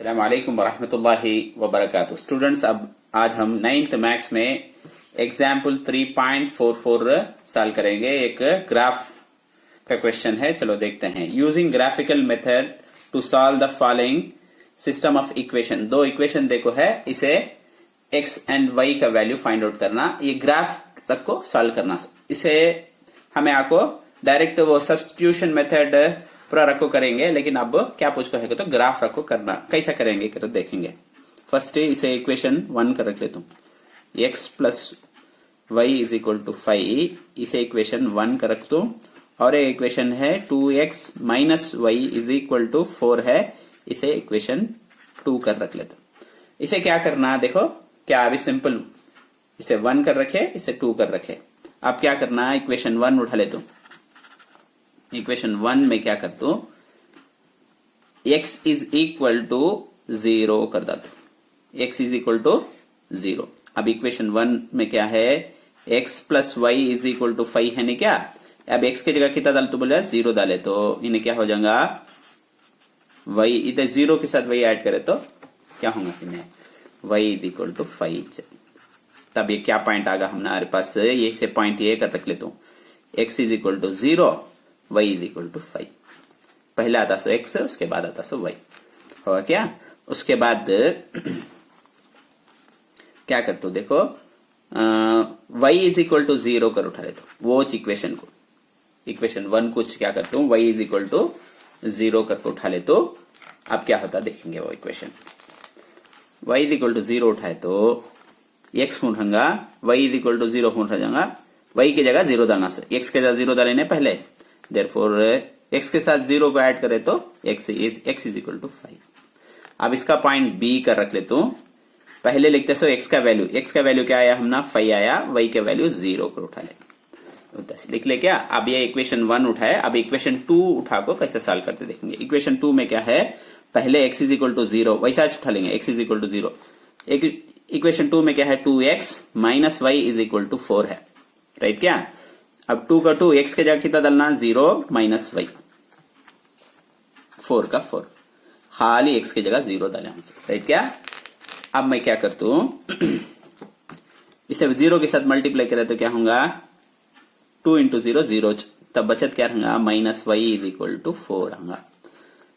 अस्सलाम वालेकुम वरहमतुल्लाहि वबरकातुहू। स्टूडेंट्स, अब आज हम 9th मैथ्स में एग्जाम्पल 3.44 सॉल्व करेंगे। एक ग्राफ का क्वेश्चन है, चलो देखते हैं। Using graphical method to solve the following system of equation. दो इक्वेशन देखो है, इसे x एंड y का वैल्यू फाइंड आउट करना, ये ग्राफ तक को सॉल्व करना। इसे हमें आपको डायरेक्ट वो सब्स्टिट्यूशन मेथड पूरा रखो करेंगे, लेकिन अब क्या पूछ कहेगा तो ग्राफ रखो करना। कैसा करेंगे तो देखेंगे। फर्स्ट इसे इक्वेशन 1 कर रख लेता हूं। x plus Y is equal to 5, इसे इक्वेशन 1 कर रख दू। और एक इक्वेशन है 2x minus Y is equal to 4 है, इसे इक्वेशन 2 कर रख लेता हूं। इसे क्या करना देखो, क्या अभी सिंपल इसे 1 कर रखे, इसे 2 कर रखे। अब क्या करना, इक्वेशन 1 उठा लेता हूं। इक्वेशन 1 में क्या करता हूं, x इज इक्वल टू 0 कर देता हूं। x is equal to 0। अब इक्वेशन 1 में क्या है, x plus Y is equal to 5 है नहीं क्या। अब x की जगह कितना डाल तो बोले 0 डाले, तो इन्हें क्या हो जाएगा, y इधर 0 के साथ y ऐड करे तो क्या होगा, इन्हें y इज इक्वल टू 5। तब ये क्या पॉइंट आगा हमारे पास, ये से पॉइंट ये कर रख लेता हूं। x is equal to 0, y is equal to 5। पहले आता सो x, उसके बाद आता सो y होगा क्या। उसके बाद क्या करते हो देखो, y इज इक्वल टू 0 कर उठा लेते हो वो इक्वेशन को। इक्वेशन 1 कुछ क्या करते हो, y इज इक्वल टू 0 करके उठा ले। तो अब क्या होता देखेंगे वो equation. y is equal to 0 उठाए तो x उठाऊंगा, y इज इक्वल टू 0 उठा जाऊंगा, y की जगह 0 डालना से, x के जगह 0 डालेने पहले, देयरफॉर x के साथ 0 को ऐड करे तो x इज इक्वल टू 5। अब इसका पॉइंट b कर रख लेता हूं। पहले लिखते सो x का वैल्यू क्या आया हमना 5 आया, y का वैल्यू 0 कर उठा ले, लिख ले क्या। अब ये इक्वेशन 1 उठाए, अब इक्वेशन 2 उठा को कैसे सॉल्व करते देखेंगे। इक्वेशन 2 में क्या है, पहले x इज इक्वल टू 0 वैसा उठा लेंगे, x is equal to 0। Equation 2 में क्या है, 2x minus Y is equal to 4 है, राइट क्या। अब 2 का 2, x के जगह कितना डालना 0 माइनस वाई, 4 का 4, खाली x की जगह 0 डाले हमसे, राइट क्या। अब मैं क्या करता हूं, इसे 0 के साथ मल्टीप्लाई करें तो क्या होगा, 2 इंटू 0 0, तब बचत क्या होगा minus Y is equal to 4 होगा।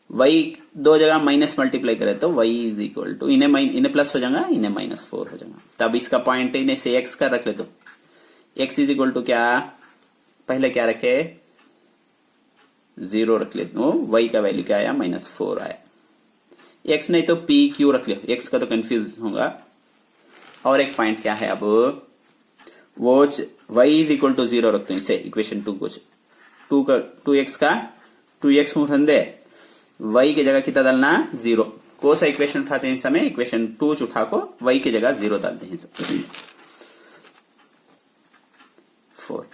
वाई दो जगह माइनस मल्टीप्लाई करें तो वाई इज इक्वल टू, इन्हें प्लस हो जाएगा, इन्हें माइनस 4 हो जाएगा। तब इसका पॉइंट इन्हें से x का रख ले, तो x इज इक्वल टू क्या, पहले क्या रखे 0 रख लेते हो, y का वैल्यू क्या आया -4 आया। x नहीं तो p q रख ले, x का तो कंफ्यूज होगा। और एक पॉइंट क्या है, अब वो y इज इक्वल टू 0 रखते हैं, इसे इक्वेशन 2 कुछ 2x का 2x उठान दे, y की जगह कितना डालना 0। कौन सा इक्वेशन उठाते हैं इस समय, इक्वेशन 2 उठा को y की जगह 0 डालते हैं। 4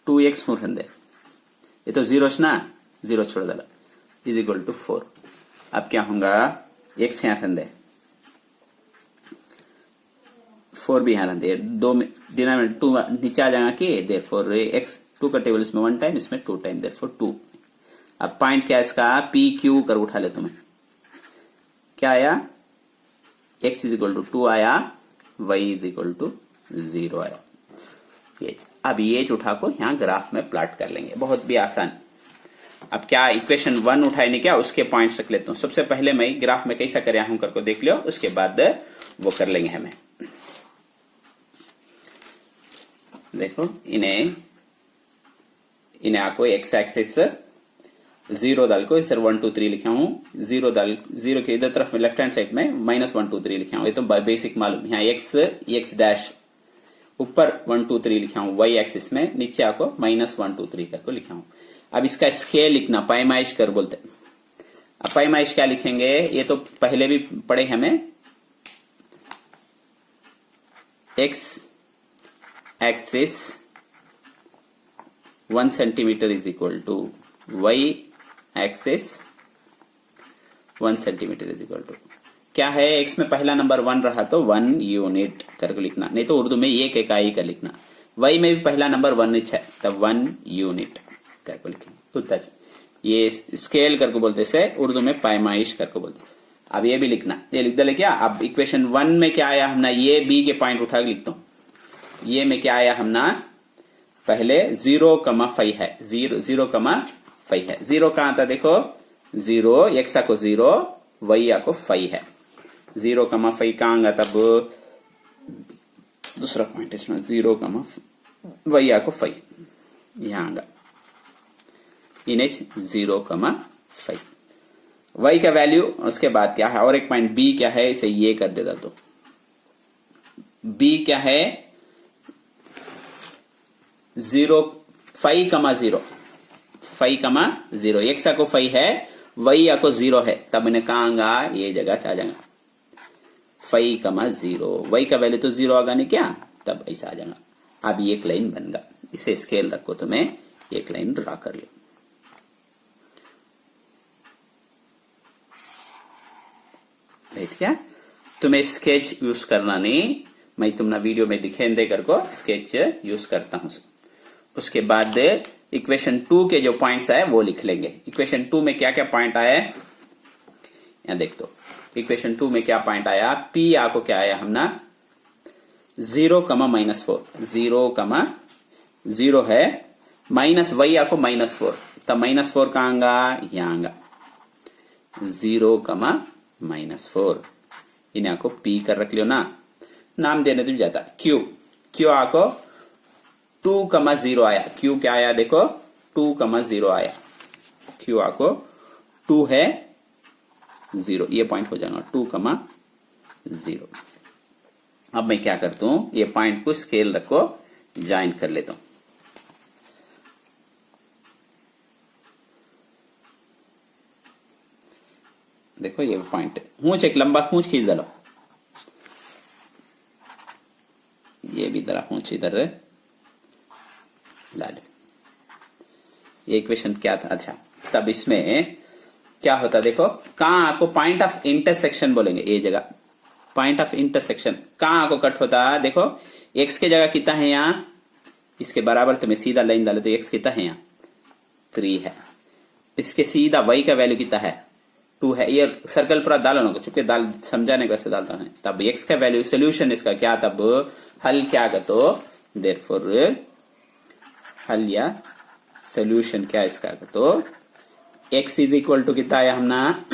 2x उठान दे, ये तो 0 ना, 0 छोड़ डाला, इज इक्वल टू 4। अब क्या होगा, x यहां रख दे, 4 भी यहां रख दे, दो डिनोमिनेटर 2 नीचे आ जाएगा कि, देयरफॉर x 2 का टेबल इसमें 1 टाइम, इसमें 2 टाइम, देयरफॉर 2। अब पॉइंट क्या है इसका, पी क्यू कर उठा ले तुम्हें, क्या आया, x इज इक्वल टू 2 आया, y इज इक्वल टू 0 आया। ये अब ये उठा को यहां ग्राफ में प्लॉट कर लेंगे, बहुत भी आसान। अब क्या इक्वेशन 1 उठाए नहीं क्या, उसके पॉइंट्स रख लेता हूं। सबसे पहले मैं ग्राफ में कैसा कर हूं करके देख लो, उसके बाद वो कर लेंगे हमें। देखो इन्हें आपको एक्स एक्सिस 0 डाल को सर 1 2 3 लिखा हूं, 0 के इधर तरफ में लेफ्ट हैंड साइड में -1 2 3 लिखा हूं, ये तो बेसिक मालूम। यहाँ x डैश ऊपर 1 2 3 लिखा हूं, y एक्सिस में नीचे आपको -1 2 3 करके लिखा हूं। अब इसका स्केल लिखना, पैमाइश कर बोलते हैं। अब पैमाइश क्या लिखेंगे, ये तो पहले भी पढ़े हमें, x axis 1 centimetre is equal to y axis 1 centimetre is equal to क्या है, x में पहला नंबर 1 रहा तो 1 यूनिट करके लिखना, नहीं तो उर्दू में एक इकाई का लिखना। y में भी पहला नंबर 1 है, तब 1 यूनिट करके लिखेंगे। ये स्केल करके बोलते हैं, उर्दू में पैमाइश करके बोलते हैं। अब ये भी लिखना, ये लिख दे क्या। अब इक्वेशन 1 में क्या आया हमने, ये बी के पॉइंट उठा के लिखता हूं। ये में क्या आया हमने, पहले 0,5 है, 0,5 है। 0 कहां था देखो, 0 x को 0 y को 5 है। 0,5 कहां आगा, तब दूसरा पॉइंट इसमें 0,y को 5 यहां आगा, इन्हें 0,5 y का वैल्यू। उसके बाद क्या है, और एक पॉइंट b क्या है, इसे ये कर देता तो b क्या है 5,0 x को 5 है, y को 0 है, तब इन्हें कहां आगा, ये जगह आ जाएगा 5,0 y का वैल्यू तो 0 आगा नहीं क्या, तब ऐसा आ जाएगा। अब ये एक लाइन बन गया, इसे स्केल रखो, तुम्हें एक लाइन ड्रा कर लो। क्या तुम्हें स्केच यूज करना नहीं, मैं तुम्हारा वीडियो में दिखे देकर को स्केच यूज करता हूं। उसके बाद इक्वेशन 2 के जो पॉइंट्स आए वो लिख लेंगे। इक्वेशन 2 में क्या क्या पॉइंट आया है, यहां देख दो। इक्वेशन 2 में क्या पॉइंट आया, पी आपको क्या आया हमना 0,-4, 0,0 है, माइनस y आपको -4, तब -4 कहां आगा, यहां आगा 0,-4। इन्हें आपको पी कर रख लियो ना, नाम देने तो जाता। क्यू आपको 2,0 आया, क्यू क्या आया देखो 2,0 आया, क्यू आपको 2 है 0, ये पॉइंट हो जाएगा 2,0। अब मैं क्या करता हूं, ये पॉइंट को स्केल रखो, ज्वाइन कर लेता हूं। देखो ये पॉइंट खूंच, एक लंबा खूंच खींच डालो, ये भी जरा खूंच इधर ला लो। ये इक्वेशन क्या था, अच्छा तब इसमें क्या होता देखो, कहां आपको पॉइंट ऑफ इंटरसेक्शन बोलेंगे, ये जगह पॉइंट ऑफ इंटरसेक्शन कहां आपको कट होता है देखो, x के जगह कितना है यहां, इसके बराबर तुम्हें सीधा लाइन डालो तो x कितना है यहां 3 है, इसके सीधा y का वैल्यू कितना है 2 है। ये सर्कल पूरा डालो ना, चूंकि दाल समझाने वैसे डालता है, तब x का वैल्यू सोल्यूशन इसका क्या, तब हल क्या कर तो देयरफॉर हल या सोल्यूशन क्या इसका तो x इज इक्वल टू कितना आया हमना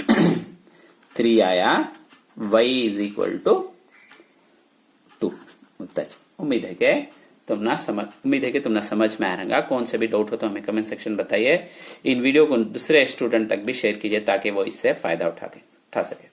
3 आया, y इज इक्वल टू 2। उम्मीद है कि तुमने समझ में आ रहा। कौन से भी डाउट हो तो हमें कमेंट सेक्शन बताइए। इन वीडियो को दूसरे स्टूडेंट तक भी शेयर कीजिए ताकि वो इससे फायदा उठा सके।